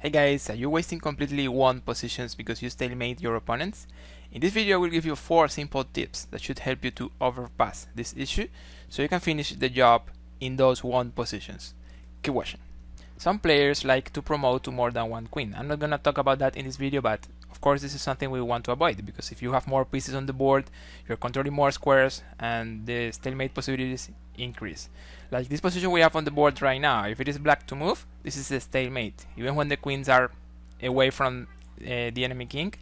Hey guys, are you wasting completely one positions because you stalemate your opponents? In this video I will give you 4 simple tips that should help you to overpass this issue so you can finish the job in those one positions. Keep watching. Some players like to promote to more than one queen. I'm not gonna talk about that in this video, but of course this is something we want to avoid, because if you have more pieces on the board, you're controlling more squares and the stalemate possibilities increase. Like this position we have on the board right now, if it is black to move, this is a stalemate. Even when the queens are away from the enemy king,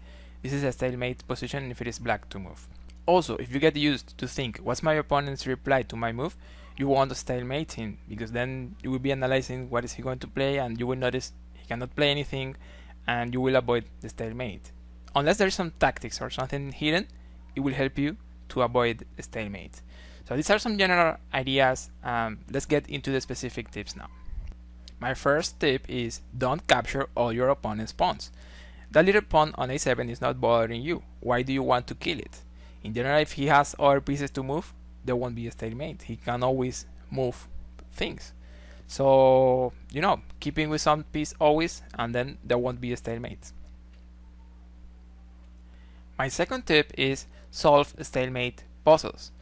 this is a stalemate position if it is black to move. Also, if you get used to think, what's my opponent's reply to my move, you want to stalemate him, because then you will be analyzing what is he going to play and you will notice he cannot play anything and you will avoid the stalemate. Unless there is some tactics or something hidden, it will help you to avoid a stalemate. So these are some general ideas. Let's get into the specific tips now. My first tip is don't capture all your opponent's pawns. That little pawn on a7 is not bothering you. Why do you want to kill it? In general, if he has other pieces to move, there won't be a stalemate. He can always move things. So, keeping with some piece always, and then there won't be a stalemate. My second tip is solve stalemate puzzles.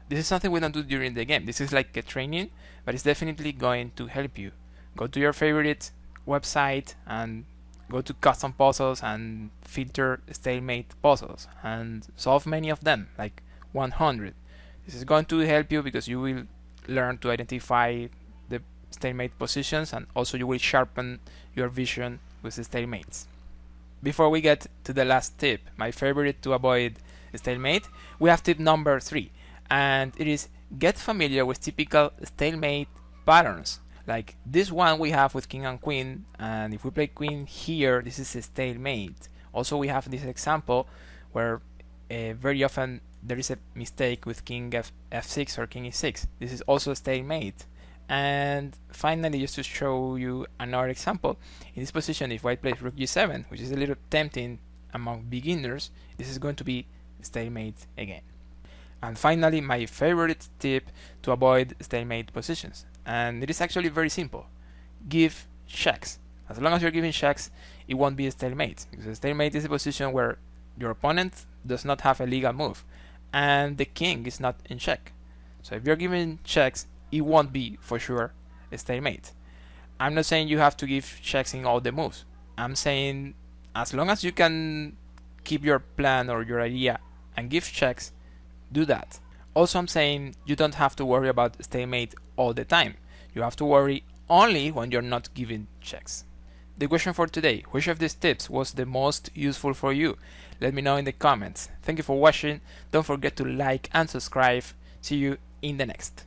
This is something we don't do during the game. This is like a training, but it's definitely going to help you. Go to your favorite website and go to custom puzzles and filter stalemate puzzles and solve many of them, like 100. This is going to help you because you will learn to identify the stalemate positions, and also you will sharpen your vision with the stalemates. Before we get to the last tip, my favorite to avoid stalemate, we have tip number 3, and it is get familiar with typical stalemate patterns. Like this one we have with king and queen, and if we play queen here, this is a stalemate. Also we have this example where very often there is a mistake with king f6 or king e6. This is also a stalemate. And finally, just to show you another example, in this position, if white plays rook g7, which is a little tempting among beginners, this is going to be stalemate again. And finally, my favorite tip to avoid stalemate positions, and it is actually very simple: give checks. As long as you're giving checks, it won't be a stalemate, because a stalemate is a position where your opponent does not have a legal move and the king is not in check. So if you're giving checks, it won't be for sure a stalemate. I'm not saying you have to give checks in all the moves. I'm saying as long as you can keep your plan or your idea and give checks, do that. Also, I'm saying you don't have to worry about stalemate all the time. You have to worry only when you're not giving checks. The question for today: which of these tips was the most useful for you? Let me know in the comments. Thank you for watching. Don't forget to like and subscribe. See you in the next.